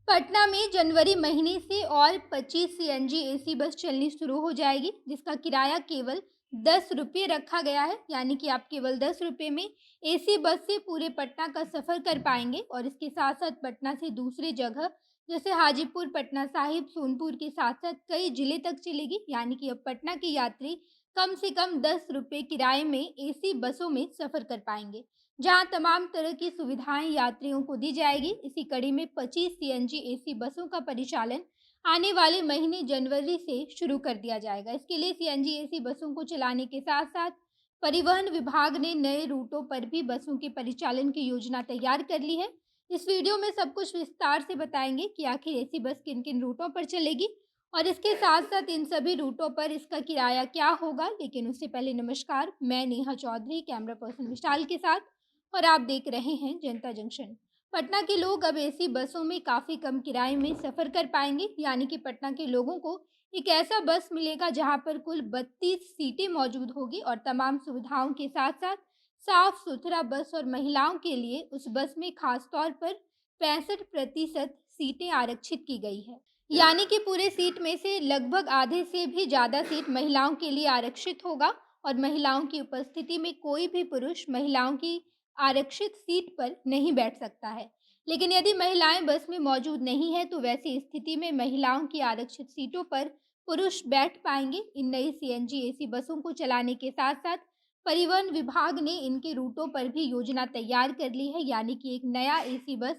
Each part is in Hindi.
पटना में जनवरी महीने से और 25 सीएनजी एसी बस चलनी शुरू हो जाएगी, जिसका किराया केवल 10 रुपये रखा गया है। यानी कि आप केवल 10 रुपये में एसी बस से पूरे पटना का सफ़र कर पाएंगे और इसके साथ साथ पटना से दूसरी जगह जैसे हाजीपुर, पटना साहिब, सोनपुर के साथ साथ कई जिले तक चलेगी। यानी कि अब पटना के यात्री कम से कम 10 रुपये किराए में एसी बसों में सफ़र कर पाएंगे, जहां तमाम तरह की सुविधाएं यात्रियों को दी जाएगी। इसी कड़ी में 25 सीएनजी एसी बसों का परिचालन आने वाले महीने जनवरी से शुरू कर दिया जाएगा। इसके लिए सीएनजी एसी बसों को चलाने के साथ साथ परिवहन विभाग ने नए रूटों पर भी बसों के परिचालन की योजना तैयार कर ली है। इस वीडियो में सब कुछ विस्तार से बताएंगे कि आखिर एसी बस किन किन रूटों पर चलेगी और इसके साथ साथ इन सभी रूटों पर इसका किराया क्या होगा। लेकिन उससे पहले नमस्कार, मैं नेहा चौधरी कैमरा पर्सन विशाल के साथ और आप देख रहे हैं जनता जंक्शन। पटना के लोग अब एसी बसों में काफ़ी कम किराए में सफ़र कर पाएंगे। यानी कि पटना के लोगों को एक ऐसा बस मिलेगा जहां पर कुल 32 सीटें मौजूद होगी और तमाम सुविधाओं के साथ साथ साफ सुथरा बस और महिलाओं के लिए उस बस में खास तौर पर 65% सीटें आरक्षित की गई है। यानी कि पूरे सीट में से लगभग आधे से भी ज़्यादा सीट महिलाओं के लिए आरक्षित होगा और महिलाओं की उपस्थिति में कोई भी पुरुष महिलाओं की आरक्षित सीट पर नहीं बैठ सकता है। लेकिन यदि महिलाएं बस में मौजूद नहीं हैं, तो वैसी स्थिति में महिलाओं की आरक्षित सीटों पर पुरुष बैठ पाएंगे। इन नई सीएनजी एसी बसों को चलाने के साथ साथ परिवहन विभाग ने इनके रूटों पर भी योजना तैयार कर ली है। यानी कि एक नया एसी बस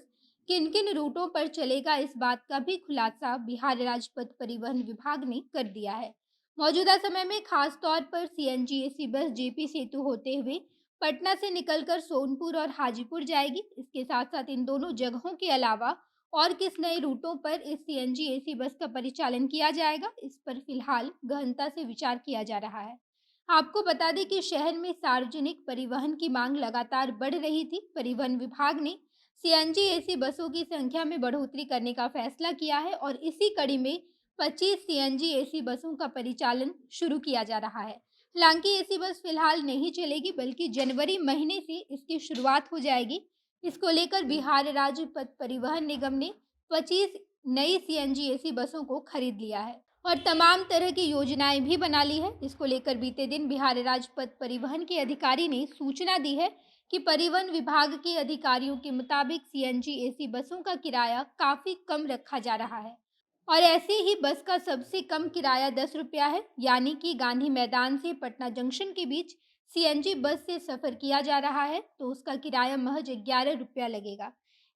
किन किन रूटों पर चलेगा, इस बात का भी खुलासा बिहार राजपथ परिवहन विभाग ने कर दिया है। मौजूदा समय में खास तौर पर सीएनजी एसी बस जेपी सेतु होते हुए पटना से निकलकर सोनपुर और हाजीपुर जाएगी। इसके साथ साथ इन दोनों जगहों के अलावा और किस नए रूटों पर इस सीएनजी एसी बस का परिचालन किया जाएगा, इस पर फिलहाल गहनता से विचार किया जा रहा है। आपको बता दें कि शहर में सार्वजनिक परिवहन की मांग लगातार बढ़ रही थी। परिवहन विभाग ने सीएनजी एसी बसों की संख्या में बढ़ोतरी करने का फैसला किया है और इसी कड़ी में 25 सीएनजी एसी बसों का परिचालन शुरू किया जा रहा है। हालांकि एसी बस फिलहाल नहीं चलेगी, बल्कि जनवरी महीने से इसकी शुरुआत हो जाएगी। इसको लेकर बिहार राज्य पथ परिवहन निगम ने 25 नई सीएनजी एसी बसों को खरीद लिया है और तमाम तरह की योजनाएं भी बना ली है। इसको लेकर बीते दिन बिहार राज्य पथ परिवहन के अधिकारी ने सूचना दी है कि परिवहन विभाग के अधिकारियों के मुताबिक सीएनजी एसी बसों का किराया काफ़ी कम रखा जा रहा है और ऐसे ही बस का सबसे कम किराया 10 रुपया है। यानी कि गांधी मैदान से पटना जंक्शन के बीच सीएनजी बस से सफ़र किया जा रहा है तो उसका किराया महज 11 रुपया लगेगा।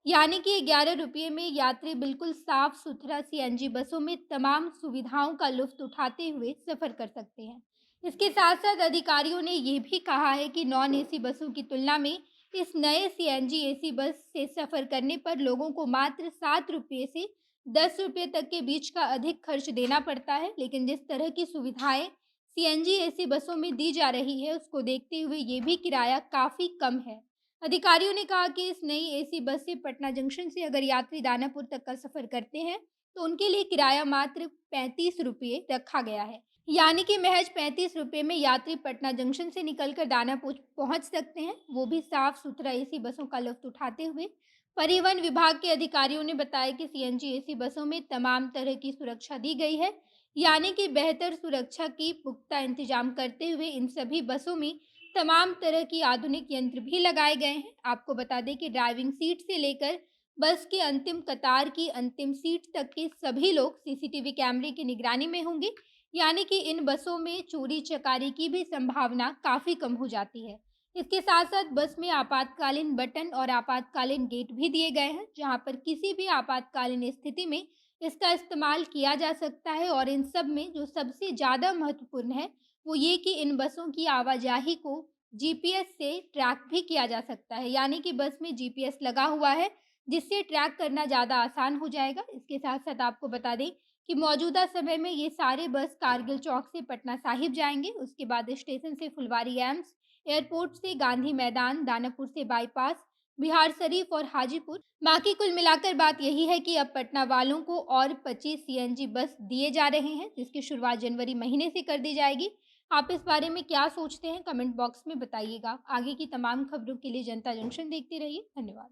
यानी कि 11 रुपये में यात्री बिल्कुल साफ सुथरा सीएनजी बसों में तमाम सुविधाओं का लुफ्त उठाते हुए सफ़र कर सकते हैं। इसके साथ साथ अधिकारियों ने ये भी कहा है कि नॉन एसी बसों की तुलना में इस नए सीएनजी एसी बस से सफ़र करने पर लोगों को मात्र 7 रुपये से 10 रुपये तक के बीच का अधिक खर्च देना पड़ता है। लेकिन जिस तरह की सुविधाएं सीएनजी एसी बसों में दी जा रही है, उसको देखते हुए ये भी किराया काफ़ी कम है। अधिकारियों ने कहा कि इस नई एसी बस से पटना जंक्शन से अगर यात्री दानापुर तक का सफ़र करते हैं, तो उनके लिए किराया मात्र 35 रुपये रखा गया है। यानी कि महज 35 रुपये में यात्री पटना जंक्शन से निकलकर दानापुर पहुंच सकते हैं, वो भी साफ सुथरा एसी बसों का लुफ्त उठाते हुए। परिवहन विभाग के अधिकारियों ने बताया कि सीएनजी एसी बसों में तमाम तरह की सुरक्षा दी गई है। यानी कि बेहतर सुरक्षा की पुख्ता इंतजाम करते हुए इन सभी बसों में तमाम तरह की आधुनिक यंत्र भी लगाए गए हैं। आपको बता दें कि ड्राइविंग सीट से लेकर बस की अंतिम कतार की अंतिम सीट तक के सभी लोग सीसीटीवी कैमरे की निगरानी में होंगे। यानी कि इन बसों में चोरी चकारी की भी संभावना काफ़ी कम हो जाती है। इसके साथ साथ बस में आपातकालीन बटन और आपातकालीन गेट भी दिए गए हैं, जहां पर किसी भी आपातकालीन स्थिति में इसका इस्तेमाल किया जा सकता है। और इन सब में जो सबसे ज़्यादा महत्वपूर्ण है, वो ये कि इन बसों की आवाजाही को जीपीएस से ट्रैक भी किया जा सकता है। यानी कि बस में जीपीएस लगा हुआ है, जिससे ट्रैक करना ज़्यादा आसान हो जाएगा। इसके साथ साथ आपको बता दें कि मौजूदा समय में ये सारे बस कारगिल चौक से पटना साहिब जाएंगे, उसके बाद स्टेशन से फुलवारी एम्स, एयरपोर्ट से गांधी मैदान, दानापुर से बाईपास, बिहार शरीफ और हाजीपुर। बाकी कुल मिलाकर बात यही है कि अब पटना वालों को और 25 सीएनजी बस दिए जा रहे हैं, जिसकी शुरुआत जनवरी महीने से कर दी जाएगी। आप इस बारे में क्या सोचते हैं, कमेंट बॉक्स में बताइएगा। आगे की तमाम खबरों के लिए जनता जंक्शन देखते रहिए। धन्यवाद।